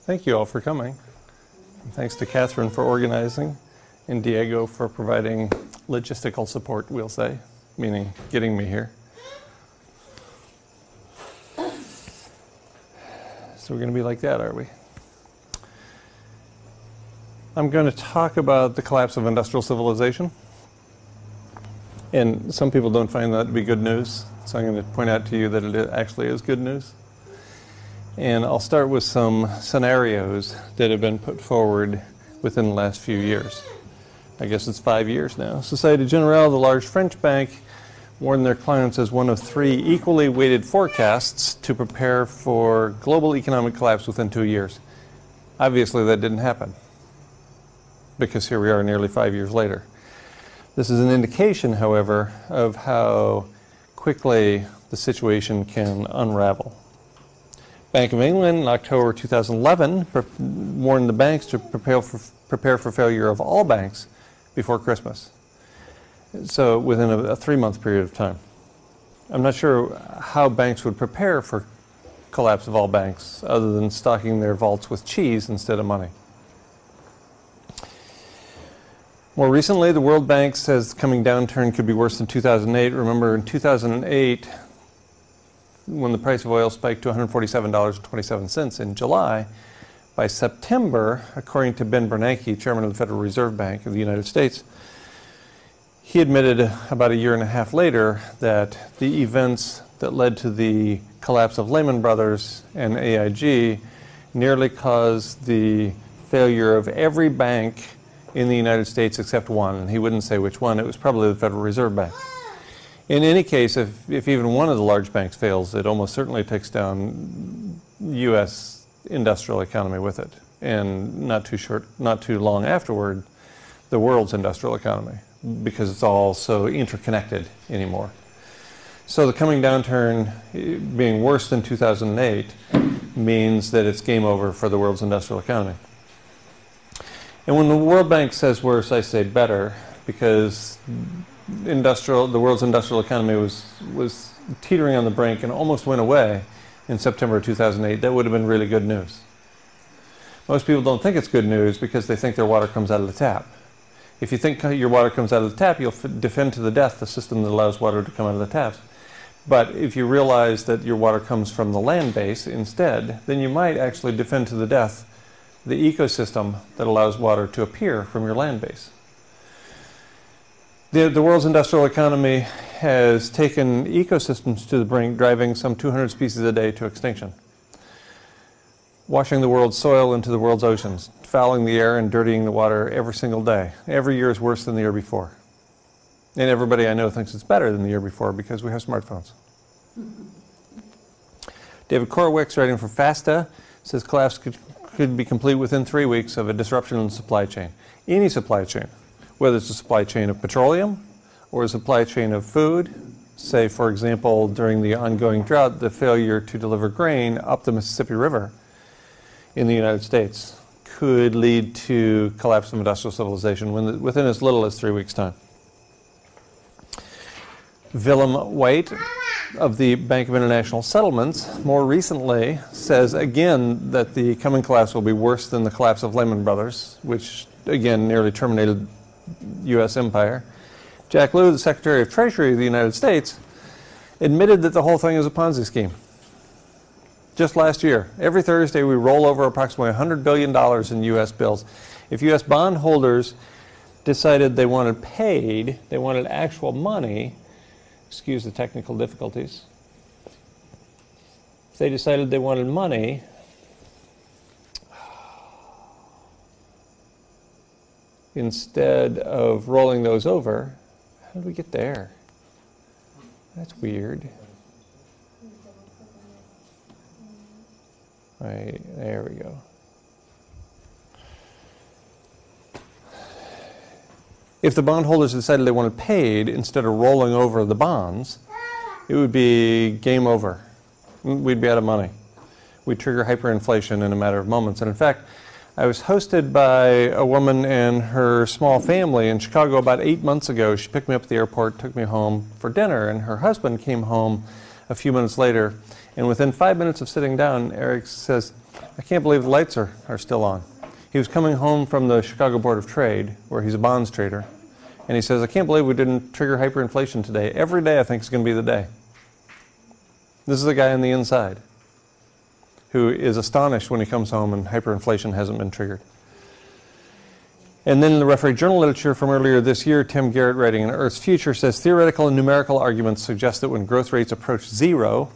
Thank you all for coming. And thanks to Catherine for organizing and Diego for providing logistical support, we'll say, meaning getting me here. So we're going to be like that, are we? I'm going to talk about the collapse of industrial civilization. And some people don't find that to be good news, so I'm going to point out to you that it actually is good news. And I'll start with some scenarios that have been put forward within the last few years. I guess it's 5 years now. Societe Generale, the large French bank, warned their clients as one of 3 equally weighted forecasts to prepare for global economic collapse within 2 years. Obviously, that didn't happen, because here we are nearly 5 years later. This is an indication, however, of how quickly the situation can unravel. Bank of England in October 2011 warned the banks to prepare for failure of all banks before Christmas. So within a 3-month period of time. I'm not sure how banks would prepare for collapse of all banks other than stocking their vaults with cheese instead of money. More recently, the World Bank says the coming downturn could be worse than 2008. Remember, in 2008, when the price of oil spiked to $147.27 in July, by September, according to Ben Bernanke, chairman of the Federal Reserve Bank of the United States, he admitted about a year and a half later that the events that led to the collapse of Lehman Brothers and AIG nearly caused the failure of every bank in the United States except one, and he wouldn't say which one. It was probably the Federal Reserve Bank. In any case, if even one of the large banks fails, it almost certainly takes down U.S. industrial economy with it, and not too long afterward, the world's industrial economy, because it's all so interconnected anymore. So the coming downturn being worse than 2008 means that it's game over for the world's industrial economy. And when the World Bank says worse, I say better, because the world's industrial economy was teetering on the brink and almost went away in September 2008. That would have been really good news. Most people don't think it's good news because they think their water comes out of the tap. If you think your water comes out of the tap, you'll defend to the death the system that allows water to come out of the taps. But if you realize that your water comes from the land base instead, then you might actually defend to the death the ecosystem that allows water to appear from your land base. The world's industrial economy has taken ecosystems to the brink, driving some 200 species a day to extinction, washing the world's soil into the world's oceans, fouling the air and dirtying the water every single day. Every year is worse than the year before. And everybody I know thinks it's better than the year before because we have smartphones. David Korowicz, writing for FASTA, says collapse could be complete within 3 weeks of a disruption in the supply chain. Any supply chain, whether it's a supply chain of petroleum or a supply chain of food, say, for example, during the ongoing drought, the failure to deliver grain up the Mississippi River in the United States could lead to collapse of industrial civilization within as little as 3 weeks' time. Willem White of the Bank of International Settlements more recently says again that the coming collapse will be worse than the collapse of Lehman Brothers, which again nearly terminated U.S. empire. Jack Lew, the Secretary of Treasury of the United States, admitted that the whole thing is a Ponzi scheme. Just last year, every Thursday we roll over approximately $100 billion in U.S. bills. If U.S. bondholders decided they wanted paid, they wanted actual money, excuse the technical difficulties, if they decided they wanted money, instead of rolling those over, how did we get there? That's weird. Right, there we go. If the bondholders decided they wanted paid instead of rolling over the bonds, it would be game over. We'd be out of money. We'd trigger hyperinflation in a matter of moments. And in fact, I was hosted by a woman and her small family in Chicago about 8 months ago. She picked me up at the airport, took me home for dinner, and her husband came home a few minutes later. And within 5 minutes of sitting down, Eric says, I can't believe the lights are still on. He was coming home from the Chicago Board of Trade, where he's a bonds trader, and he says, I can't believe we didn't trigger hyperinflation today. Every day I think is going to be the day. This is the guy on the inside who is astonished when he comes home and hyperinflation hasn't been triggered. And then in the referee journal literature from earlier this year, Tim Garrett, writing in Earth's Future, says theoretical and numerical arguments suggest that when growth rates approach zero,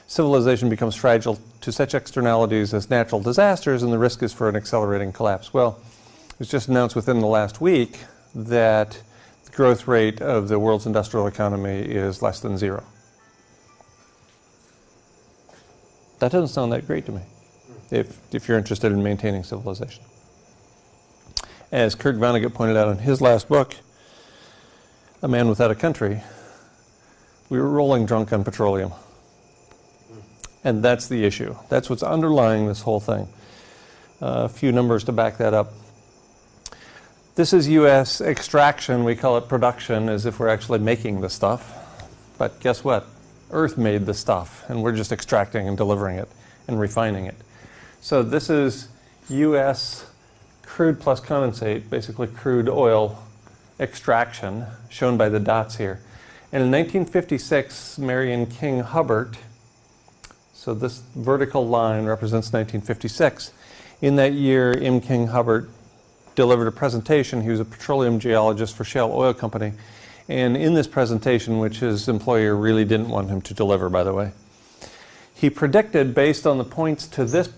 civilization becomes fragile to such externalities as natural disasters, and the risk is for an accelerating collapse. Well, it was just announced within the last week that the growth rate of the world's industrial economy is less than zero. That doesn't sound that great to me, if you're interested in maintaining civilization. As Kurt Vonnegut pointed out in his last book, A Man Without a Country, we were rolling drunk on petroleum. And that's the issue. That's what's underlying this whole thing. A few numbers to back that up. This is U.S. extraction. We call it production, as if we're actually making the stuff. But guess what? Earth made the stuff, and we're just extracting and delivering it and refining it. So this is U.S. crude plus condensate, basically crude oil extraction, shown by the dots here. And in 1956, Marion King Hubbard, so this vertical line represents 1956. In that year, M. King Hubbard delivered a presentation. He was a petroleum geologist for Shell Oil Company. And in this presentation, which his employer really didn't want him to deliver, by the way, he predicted, based on the points to this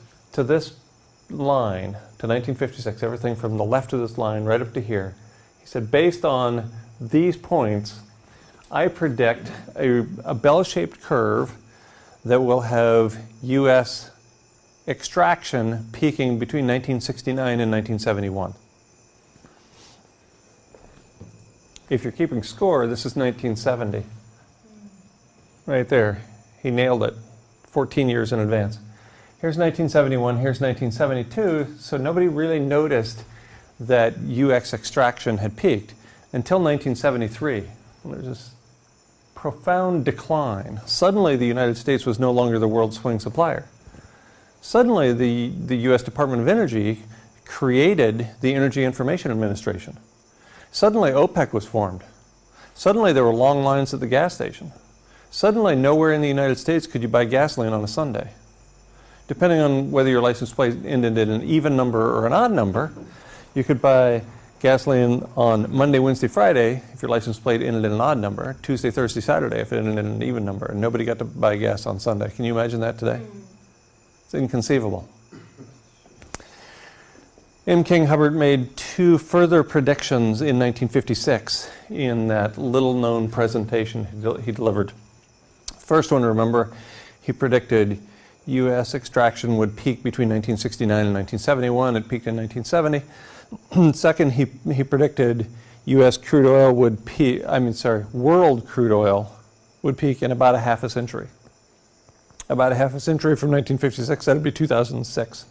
line, to 1956, everything from the left of this line right up to here, he said, based on these points, I predict a bell-shaped curve that will have U.S. extraction peaking between 1969 and 1971. If you're keeping score, this is 1970. Right there. He nailed it 14 years in advance. Here's 1971, here's 1972, so nobody really noticed that U.S. extraction had peaked until 1973. There's this profound decline. Suddenly the United States was no longer the world's swing supplier. Suddenly the U.S. Department of Energy created the Energy Information Administration. Suddenly OPEC was formed. Suddenly there were long lines at the gas station. Suddenly nowhere in the United States could you buy gasoline on a Sunday. Depending on whether your license plate ended in an even number or an odd number, you could buy gasoline on Monday, Wednesday, Friday if your license plate ended in an odd number, Tuesday, Thursday, Saturday if it ended in an even number, and nobody got to buy gas on Sunday. Can you imagine that today? It's inconceivable. M. King Hubbard made two further predictions in 1956 in that little-known presentation he delivered. First one, remember, he predicted U.S. extraction would peak between 1969 and 1971. It peaked in 1970. Second, he predicted U.S. crude oil would peak, world crude oil would peak in about a half a century. About a half a century from 1956, that would be 2006.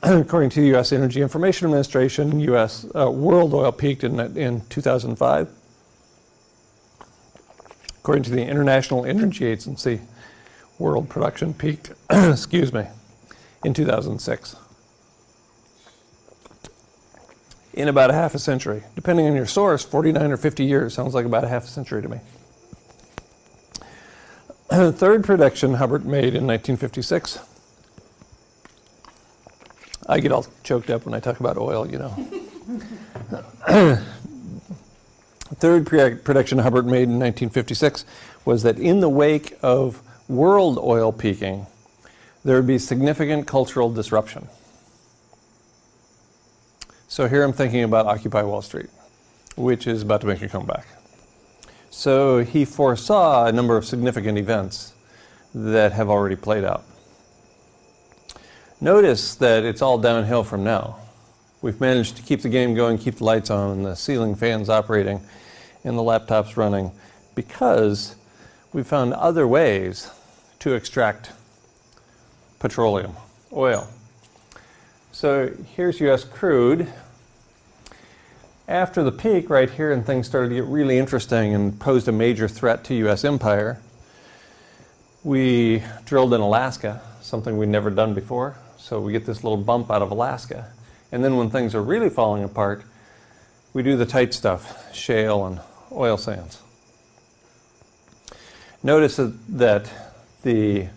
According to the U.S. Energy Information Administration, U.S. World oil peaked in 2005. According to the International Energy Agency, world production peaked, in 2006. In about a half a century. Depending on your source, 49 or 50 years sounds like about a half a century to me. The third prediction Hubbard made in 1956. I get all choked up when I talk about oil, you know. Third prediction Hubbard made in 1956 was that in the wake of world oil peaking, there would be significant cultural disruption. So here I'm thinking about Occupy Wall Street, which is about to make a comeback. So he foresaw a number of significant events that have already played out. Notice that it's all downhill from now. We've managed to keep the game going, keep the lights on, and the ceiling fans operating, and the laptops running, because we found other ways to extract petroleum, oil. So here's U.S. crude. After the peak right here, and things started to get really interesting and posed a major threat to U.S. empire, we drilled in Alaska, something we'd never done before. So we get this little bump out of Alaska. And then when things are really falling apart, we do the tight stuff, shale and oil sands. Notice that the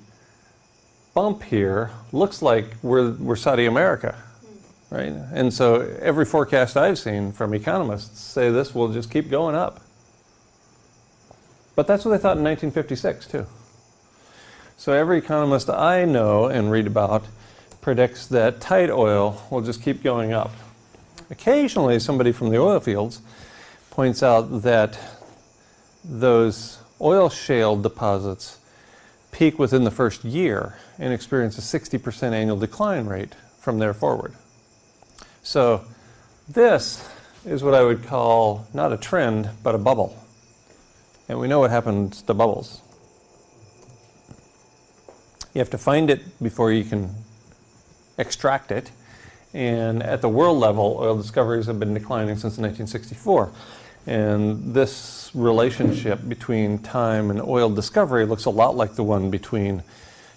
bump here looks like we're Saudi America, right? And so every forecast I've seen from economists say this will just keep going up. But that's what they thought in 1956 too. So every economist I know and read about predicts that tight oil will just keep going up. Occasionally somebody from the oil fields points out that those oil shale deposits peak within the first year and experience a 60% annual decline rate from there forward. So this is what I would call not a trend, but a bubble. And we know what happens to bubbles. You have to find it before you can extract it. And at the world level, oil discoveries have been declining since 1964. And this relationship between time and oil discovery looks a lot like the one between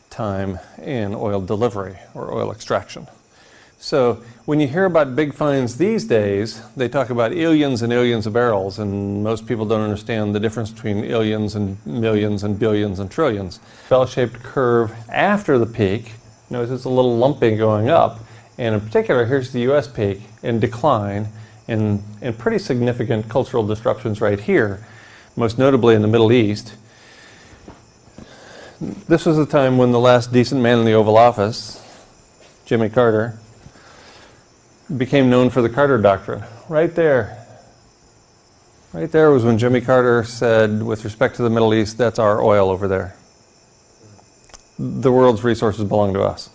time and oil delivery or oil extraction. So when you hear about big finds these days, they talk about illions and illions of barrels, and most people don't understand the difference between illions and millions and billions and trillions. Bell-shaped curve after the peak, notice it's a little lumping going up, and in particular here's the US peak in decline and pretty significant cultural disruptions right here, most notably in the Middle East. This was the time when the last decent man in the Oval Office, Jimmy Carter, became known for the Carter Doctrine. Right there. Right there was when Jimmy Carter said, with respect to the Middle East, that's our oil over there. The world's resources belong to us.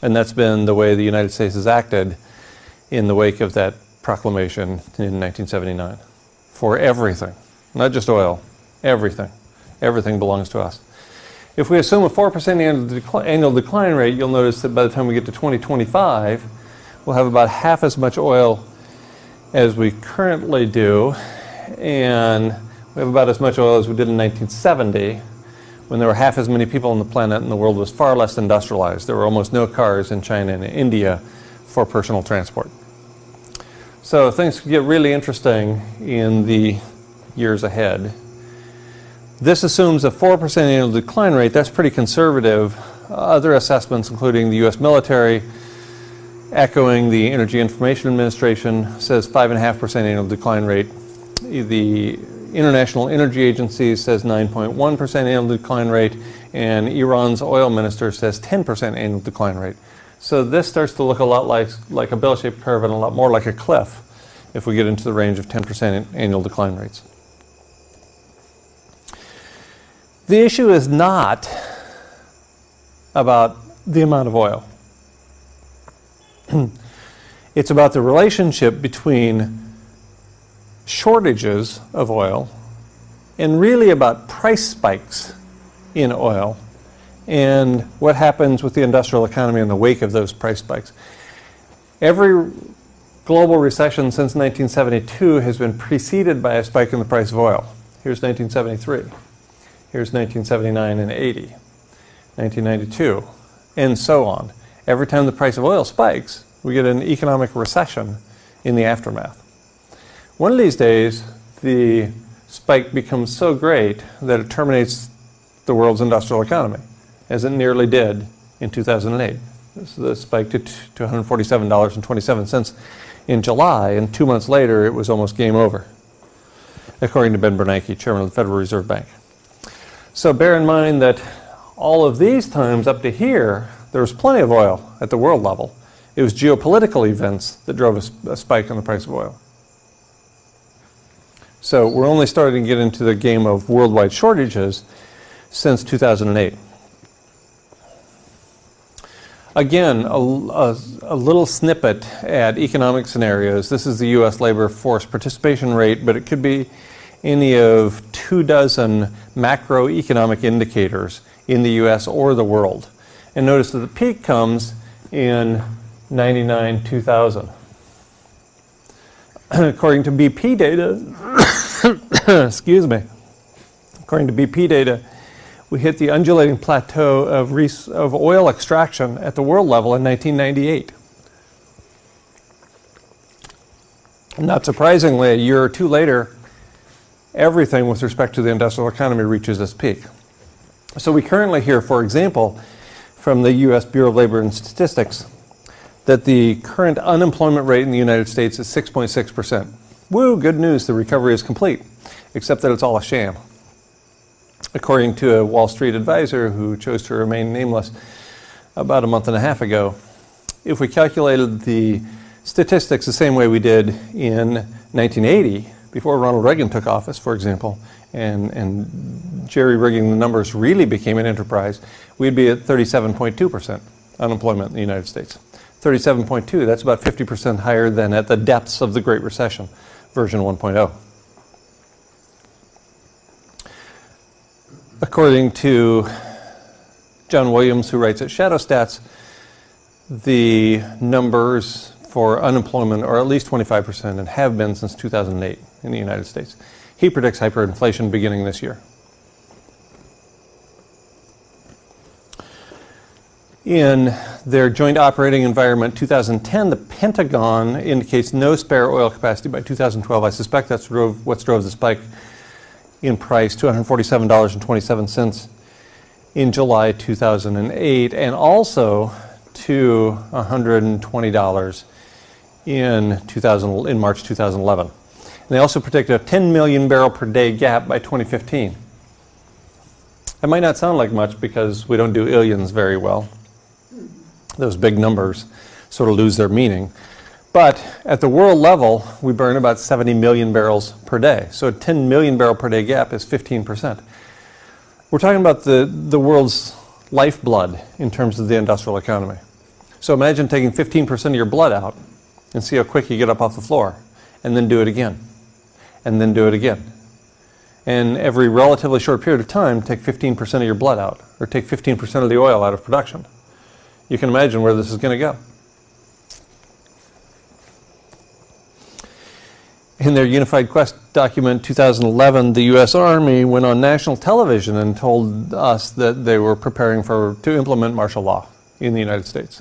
And that's been the way the United States has acted in the wake of that proclamation in 1979. For everything. Not just oil. Everything. Everything belongs to us. If we assume a 4% annual decline rate, you'll notice that by the time we get to 2025, we'll have about half as much oil as we currently do, and we have about as much oil as we did in 1970, when there were half as many people on the planet and the world was far less industrialized. There were almost no cars in China and India for personal transport. So things could get really interesting in the years ahead. This assumes a 4% annual decline rate. That's pretty conservative. Other assessments, including the US military, echoing the Energy Information Administration, says 5.5% annual decline rate. The International Energy Agency says 9.1% annual decline rate, and Iran's oil minister says 10% annual decline rate. So this starts to look a lot like a bell-shaped curve and a lot more like a cliff if we get into the range of 10% annual decline rates. The issue is not about the amount of oil. It's about the relationship between shortages of oil and really about price spikes in oil and what happens with the industrial economy in the wake of those price spikes. Every global recession since 1972 has been preceded by a spike in the price of oil. Here's 1973. Here's 1979 and 80, 1992, and so on. Every time the price of oil spikes, we get an economic recession in the aftermath. One of these days, the spike becomes so great that it terminates the world's industrial economy, as it nearly did in 2008. This is the spike to $147.27 in July, and 2 months later, it was almost game over, according to Ben Bernanke, chairman of the Federal Reserve Bank. So bear in mind that all of these times up to here, there was plenty of oil at the world level. It was geopolitical events that drove a spike in the price of oil. So we're only starting to get into the game of worldwide shortages since 2008. Again, a little snippet at economic scenarios. This is the U.S. labor force participation rate, but it could be any of 24 macroeconomic indicators in the U.S. or the world. And notice that the peak comes in 99-2000. According to BP data, excuse me, according to BP data, We hit the undulating plateau of oil extraction at the world level in 1998. Not surprisingly, a year or two later, everything with respect to the industrial economy reaches its peak. So we currently hear, for example, from the U.S. Bureau of Labor and Statistics, that the current unemployment rate in the United States is 6.6%. Woo, good news, the recovery is complete, except that it's all a sham. According to a Wall Street advisor who chose to remain nameless about a month and a half ago, if we calculated the statistics the same way we did in 1980, before Ronald Reagan took office, for example, and jerry-rigging the numbers really became an enterprise, we'd be at 37.2% unemployment in the United States. 37.2, that's about 50% higher than at the depths of the Great Recession, version 1.0. According to John Williams, who writes at Shadow Stats, the numbers for unemployment are at least 25% and have been since 2008 in the United States. He predicts hyperinflation beginning this year. In their Joint Operating Environment 2010, the Pentagon indicates no spare oil capacity by 2012. I suspect that's what drove the spike in price to $147.27 in July 2008, and also to $120 in March 2011. And they also predict a 10 million barrel per day gap by 2015. It might not sound like much because we don't do illions very well. Those big numbers sort of lose their meaning. But at the world level, we burn about 70 million barrels per day. So a 10 million barrel per day gap is 15%. We're talking about the world's lifeblood in terms of the industrial economy. So imagine taking 15% of your blood out and see how quick you get up off the floor, and then do it again, and then do it again. And every relatively short period of time, take 15% of your blood out, or take 15% of the oil out of production. You can imagine where this is going to go. In their Unified Quest document 2011, the U.S. Army went on national television and told us that they were preparing to implement martial law in the United States.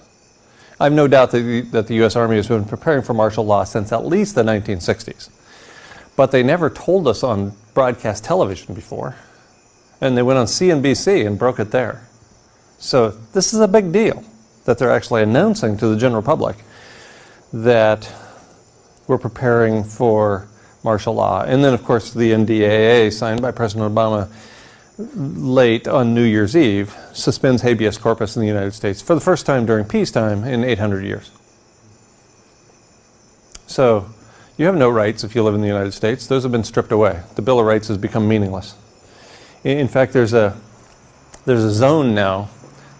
I have no doubt that the U.S. Army has been preparing for martial law since at least the 1960s. But they never told us on broadcast television before. And they went on CNBC and broke it there. So this is a big deal that they're actually announcing to the general public that we're preparing for martial law. And then, of course, the NDAA, signed by President Obama late on New Year's Eve, suspends habeas corpus in the United States for the first time during peacetime in 800 years. So you have no rights if you live in the United States. Those have been stripped away. The Bill of Rights has become meaningless. In fact, there's a zone now,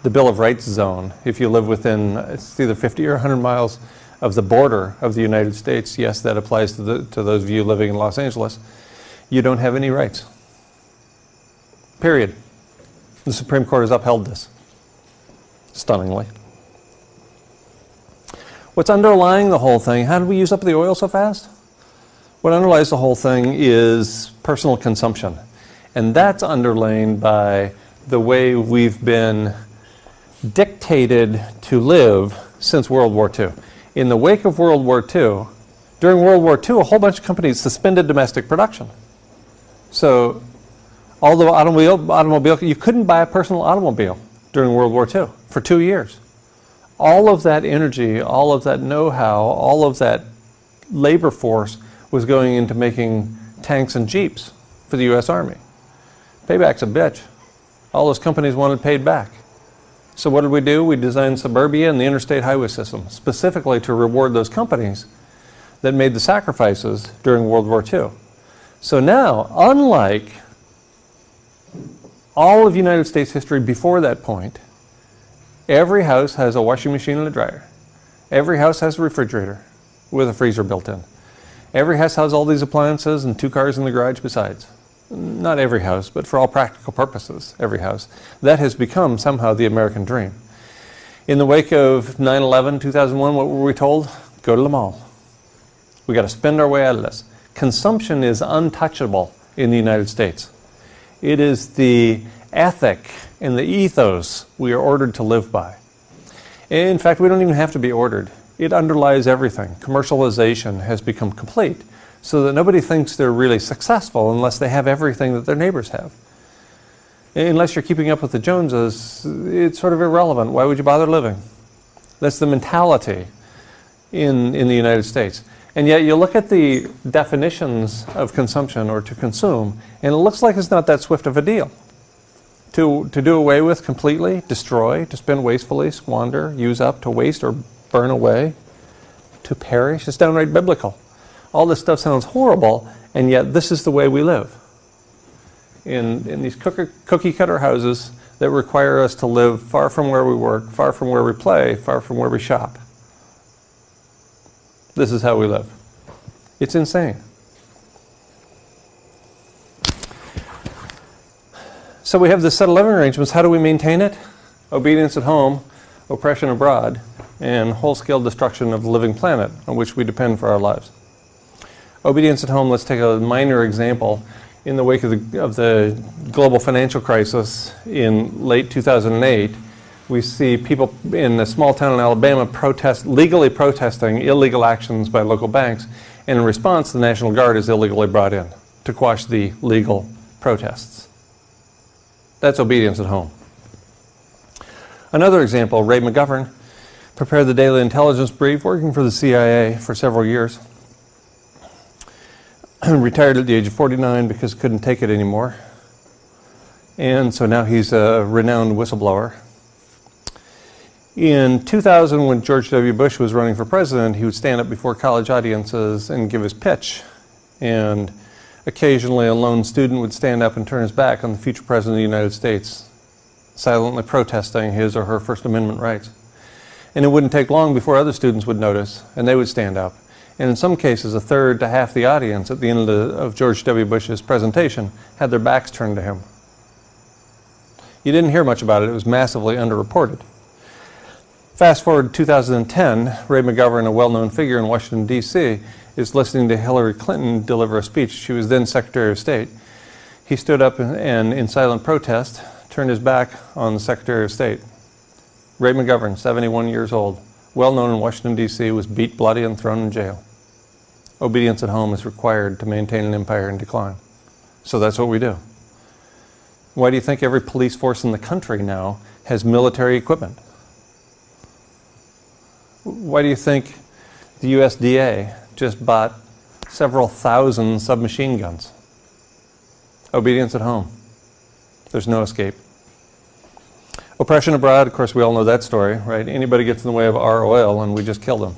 the Bill of Rights zone. If you live within, it's either 50 or 100 miles of the border of the United States, yes, that applies to those of you living in Los Angeles, you don't have any rights. Period. The Supreme Court has upheld this, stunningly. What's underlying the whole thing? How did we use up the oil so fast? What underlies the whole thing is personal consumption. And that's underlain by the way we've been dictated to live since World War II. In the wake of World War II, during World War II, a whole bunch of companies suspended domestic production. So, although automobile, you couldn't buy a personal automobile during World War II for 2 years. All of that energy, all of that know-how, all of that labor force was going into making tanks and jeeps for the U.S. Army. Payback's a bitch. All those companies wanted paid back. So what did we do? We designed suburbia and the interstate highway system, specifically to reward those companies that made the sacrifices during World War II. So now, unlike all of United States history before that point, every house has a washing machine and a dryer. Every house has a refrigerator with a freezer built in. Every house has all these appliances and 2 cars in the garage besides. Not every house, but for all practical purposes, every house. That has become somehow the American dream. In the wake of 9/11, 2001, what were we told? Go to the mall. We got to spend our way out of this. Consumption is untouchable in the United States. It is the ethic and the ethos we are ordered to live by. In fact, we don't even have to be ordered. It underlies everything. Commercialization has become complete, so that nobody thinks they're really successful unless they have everything that their neighbors have. Unless you're keeping up with the Joneses, it's sort of irrelevant. Why would you bother living? That's the mentality in the United States. And yet you look at the definitions of consumption or to consume, and it looks like it's not that swift of a deal. To do away with completely, destroy, to spend wastefully, squander, use up, to waste or burn away, to perish, it's downright biblical. All this stuff sounds horrible, and yet this is the way we live. In these cookie cutter houses that require us to live far from where we work, far from where we play, far from where we shop. This is how we live. It's insane. So we have this set of living arrangements. How do we maintain it? Obedience at home, oppression abroad, and whole-scale destruction of the living planet on which we depend for our lives. Obedience at home, let's take a minor example. In the wake of the global financial crisis in late 2008, we see people in a small town in Alabama legally protesting illegal actions by local banks, and in response, the National Guard is illegally brought in to quash the legal protests. That's obedience at home. Another example, Ray McGovern prepared the daily intelligence brief, working for the CIA for several years. Retired at the age of 49 because he couldn't take it anymore. And so now he's a renowned whistleblower. In 2000, when George W. Bush was running for president, he would stand up before college audiences and give his pitch. And occasionally a lone student would stand up and turn his back on the future president of the United States, silently protesting his or her First Amendment rights. And it wouldn't take long before other students would notice, and they would stand up. And in some cases, a third to half the audience at the end of George W. Bush's presentation had their backs turned to him. You didn't hear much about it. It was massively underreported. Fast forward to 2010, Ray McGovern, a well-known figure in Washington, D.C., is listening to Hillary Clinton deliver a speech. She was then Secretary of State. He stood up and in silent protest, turned his back on the Secretary of State. Ray McGovern, 71 years old, well-known in Washington, D.C., was beat bloody and thrown in jail. Obedience at home is required to maintain an empire in decline. So that's what we do. Why do you think every police force in the country now has military equipment? Why do you think the USDA just bought several thousand submachine guns? Obedience at home. There's no escape. Oppression abroad, of course, we all know that story, right? Anybody gets in the way of our oil and we just kill them.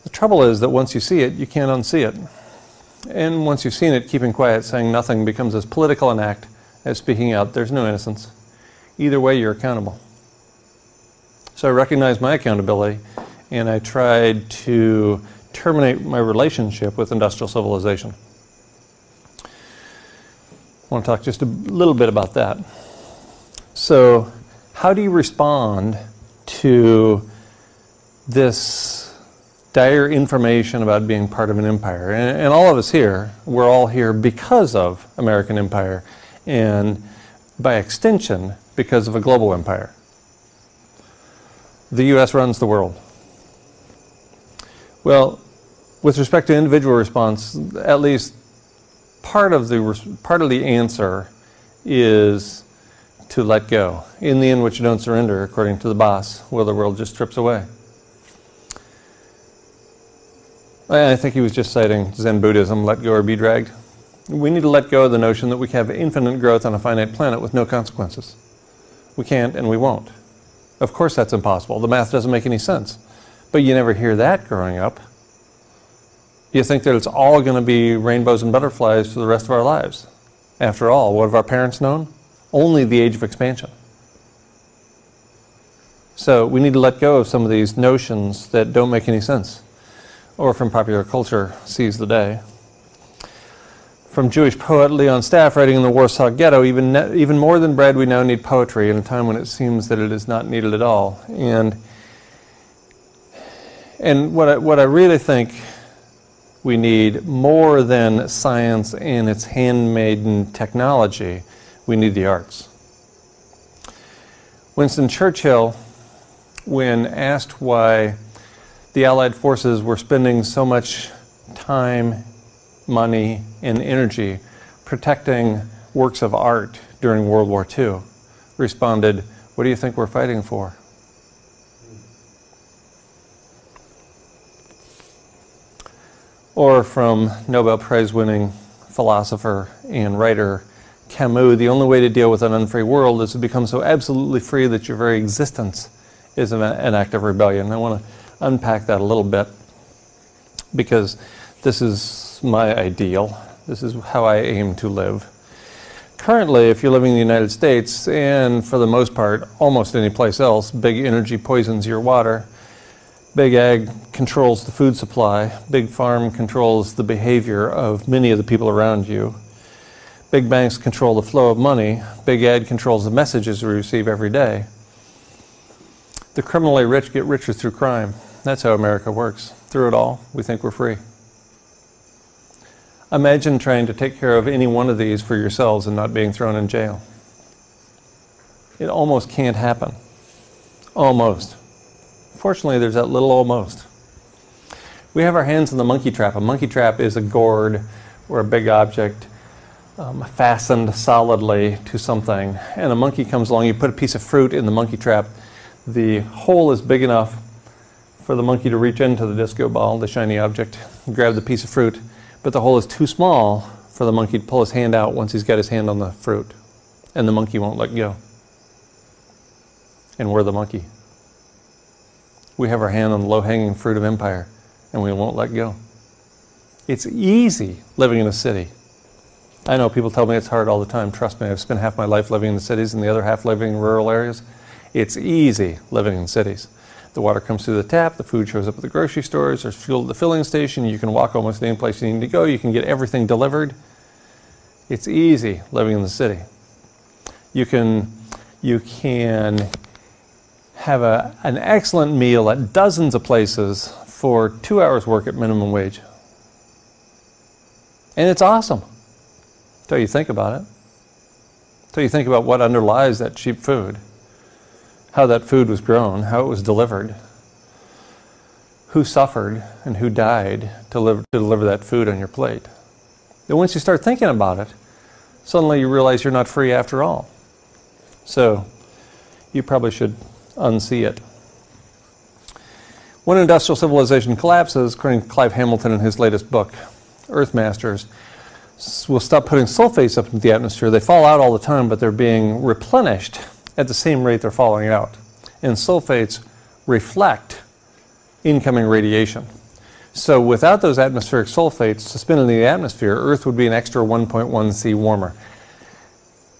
The trouble is that once you see it, you can't unsee it. And once you've seen it, keeping quiet, saying nothing becomes as political an act as speaking out. There's no innocence. Either way, you're accountable. So I recognized my accountability, and I tried to terminate my relationship with industrial civilization. I want to talk just a little bit about that. So how do you respond to this dire information about being part of an empire? And all of us here, we're all here because of American empire, and by extension, because of a global empire. The U.S. runs the world. Well, with respect to individual response, at least part of the answer is to let go. In the end, which you don't surrender, according to the boss, well, the world just strips away. I think he was just citing Zen Buddhism, let go or be dragged. We need to let go of the notion that we can have infinite growth on a finite planet with no consequences. We can't and we won't. Of course that's impossible. The math doesn't make any sense. But you never hear that growing up. You think that it's all going to be rainbows and butterflies for the rest of our lives. After all, what have our parents known? Only the age of expansion. So we need to let go of some of these notions that don't make any sense, or from popular culture seize the day. From Jewish poet Leon Staff, writing in the Warsaw Ghetto, even more than bread, we now need poetry in a time when it seems that it is not needed at all. And what I really think We need more than science and its handmaiden technology. We need the arts. Winston Churchill, when asked why the Allied forces were spending so much time, money, and energy protecting works of art during World War II, responded, "What do you think we're fighting for?" Or from Nobel Prize-winning philosopher and writer Camus, the only way to deal with an unfree world is to become so absolutely free that your very existence is an act of rebellion. I want to unpack that a little bit because this is my ideal. This is how I aim to live. Currently, if you're living in the United States, and for the most part, almost any place else, big energy poisons your water. Big ag controls the food supply. Big farm controls the behavior of many of the people around you. Big banks control the flow of money. Big ag controls the messages we receive every day. The criminally rich get richer through crime. That's how America works. Through it all, we think we're free. Imagine trying to take care of any one of these for yourselves and not being thrown in jail. It almost can't happen. Almost. Fortunately, there's that little almost. We have our hands in the monkey trap. A monkey trap is a gourd or a big object fastened solidly to something. And a monkey comes along, you put a piece of fruit in the monkey trap. The hole is big enough for the monkey to reach into the disco ball, the shiny object, and grab the piece of fruit. But the hole is too small for the monkey to pull his hand out once he's got his hand on the fruit. And the monkey won't let go. And we're the monkey. We have our hand on the low-hanging fruit of empire, and we won't let go. It's easy living in a city. I know people tell me it's hard all the time. Trust me, I've spent half my life living in the cities and the other half living in rural areas. It's easy living in cities. The water comes through the tap, the food shows up at the grocery stores, there's fuel at the filling station, you can walk almost any place you need to go, you can get everything delivered. It's easy living in the city. You can have an excellent meal at dozens of places for 2 hours work at minimum wage. And it's awesome until you think about it. Until you think about what underlies that cheap food. How that food was grown, how it was delivered, who suffered and who died to deliver that food on your plate. And once you start thinking about it, suddenly you realize you're not free after all. So you probably should unsee it. When industrial civilization collapses, according to Clive Hamilton in his latest book, Earth Masters, we'll stop putting sulfates up into the atmosphere. They fall out all the time, but they're being replenished at the same rate they're falling out. And sulfates reflect incoming radiation. So without those atmospheric sulfates suspended in the atmosphere, Earth would be an extra 1.1 C warmer.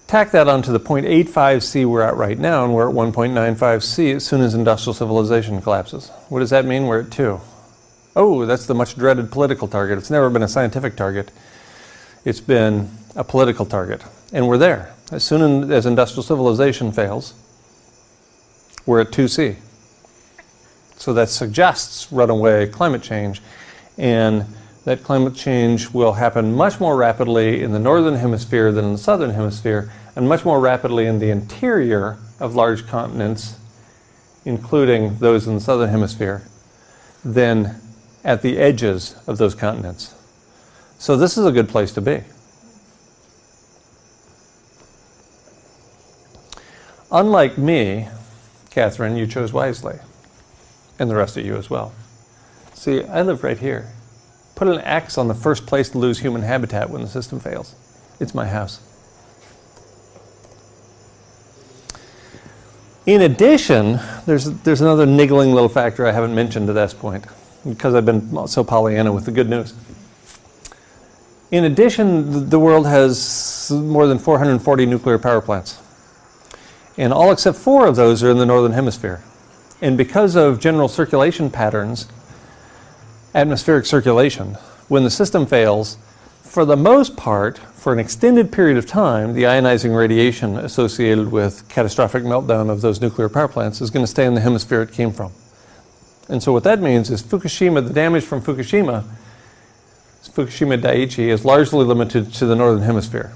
Tack that onto the 0.85 C we're at right now, and we're at 1.95 C as soon as industrial civilization collapses. What does that mean? We're at 2. Oh, that's the much dreaded political target. It's never been a scientific target. It's been a political target. And we're there. As soon as industrial civilization fails, we're at 2C. So that suggests runaway climate change, and that climate change will happen much more rapidly in the northern hemisphere than in the southern hemisphere, and much more rapidly in the interior of large continents, including those in the southern hemisphere, than at the edges of those continents. So this is a good place to be. Unlike me, Catherine, you chose wisely, and the rest of you as well. See, I live right here. Put an X on the first place to lose human habitat when the system fails. It's my house. In addition, there's another niggling little factor I haven't mentioned to this point, because I've been so Pollyanna with the good news. In addition, the world has more than 440 nuclear power plants. And all except 4 of those are in the northern hemisphere. And because of general circulation patterns, atmospheric circulation, when the system fails, for the most part, for an extended period of time, the ionizing radiation associated with catastrophic meltdown of those nuclear power plants is going to stay in the hemisphere it came from. And so what that means is Fukushima, the damage from Fukushima, Fukushima Daiichi is largely limited to the northern hemisphere,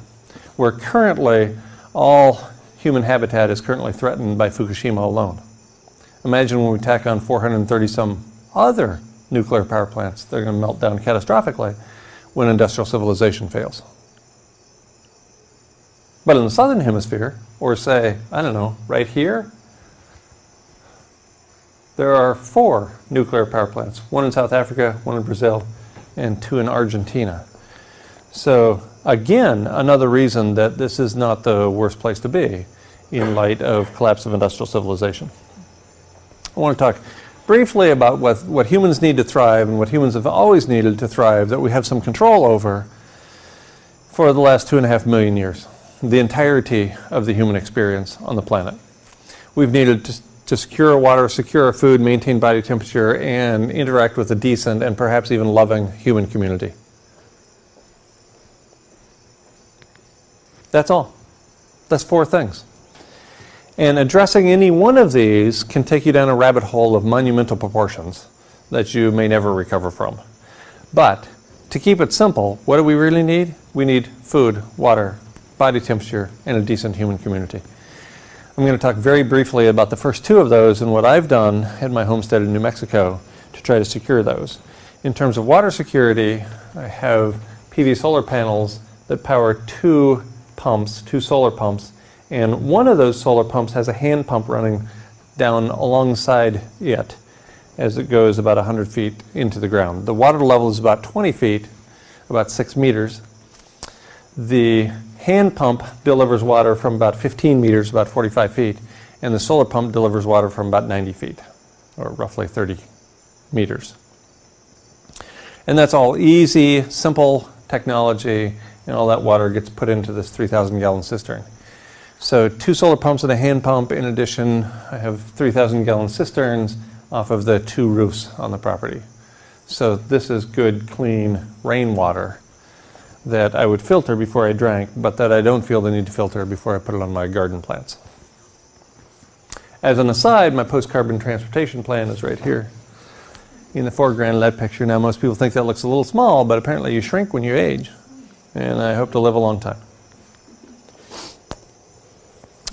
where currently all human habitat is currently threatened by Fukushima alone. Imagine when we tack on 430 some other nuclear power plants, they're going to melt down catastrophically when industrial civilization fails. But in the southern hemisphere, or say, I don't know, right here, there are 4 nuclear power plants, one in South Africa, one in Brazil, and 2 in Argentina. So again, another reason that this is not the worst place to be in light of collapse of industrial civilization. I want to talk briefly about what humans need to thrive and what humans have always needed to thrive that we have some control over for the last 2.5 million years, the entirety of the human experience on the planet. We've needed to secure water, secure food, maintain body temperature, and interact with a decent and perhaps even loving human community. That's all. That's 4 things. And addressing any one of these can take you down a rabbit hole of monumental proportions that you may never recover from. But to keep it simple, what do we really need? We need food, water, body temperature, and a decent human community. I'm going to talk very briefly about the first 2 of those and what I've done at my homestead in New Mexico to try to secure those. In terms of water security, I have PV solar panels that power 2 pumps, 2 solar pumps, and one of those solar pumps has a hand pump running down alongside it as it goes about 100 feet into the ground. The water level is about 20 feet, about 6 meters. The hand pump delivers water from about 15 meters, about 45 feet, and the solar pump delivers water from about 90 feet, or roughly 30 meters. And that's all easy, simple technology, and all that water gets put into this 3,000-gallon cistern. So 2 solar pumps and a hand pump. In addition, I have 3,000-gallon cisterns off of the 2 roofs on the property. So this is good, clean rainwater that I would filter before I drank, but that I don't feel the need to filter before I put it on my garden plants. As an aside, my post-carbon transportation plan is right here in the foreground of that picture. Now, most people think that looks a little small, but apparently you shrink when you age, and I hope to live a long time.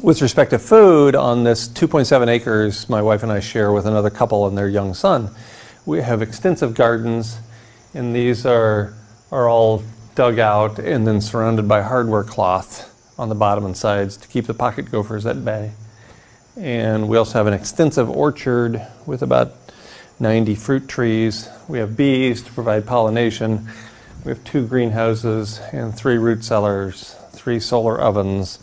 With respect to food, on this 2.7 acres my wife and I share with another couple and their young son, we have extensive gardens, and these are all dug out and then surrounded by hardware cloth on the bottom and sides to keep the pocket gophers at bay. And we also have an extensive orchard with about 90 fruit trees. We have bees to provide pollination. We have 2 greenhouses and 3 root cellars, 3 solar ovens,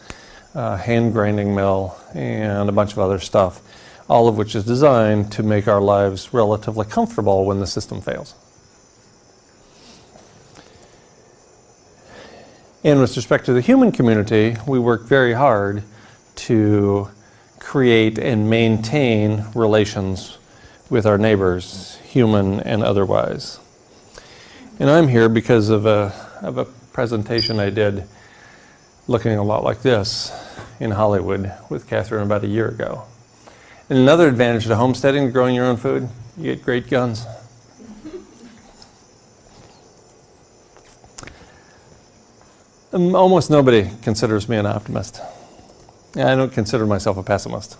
hand grinding mill, and a bunch of other stuff, all of which is designed to make our lives relatively comfortable when the system fails. And with respect to the human community, we work very hard to create and maintain relations with our neighbors, human and otherwise. And I'm here because of a presentation I did looking a lot like this in Hollywood with Catherine about a year ago. And another advantage to homesteading, growing your own food, you get great guns. Almost nobody considers me an optimist. I don't consider myself a pessimist.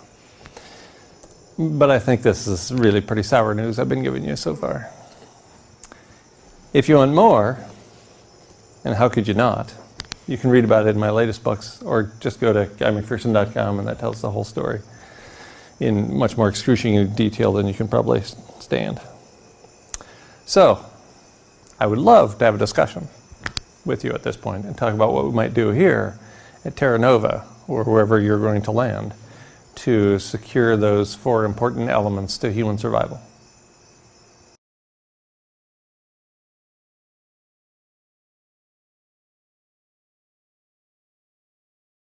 But I think this is really pretty sour news I've been giving you so far. If you want more, and how could you not, you can read about it in my latest books, or just go to McPherson.com, and that tells the whole story in much more excruciating detail than you can probably stand. So, I would love to have a discussion with you at this point and talk about what we might do here at Terra Nova, or wherever you're going to land, to secure those 4 important elements to human survival.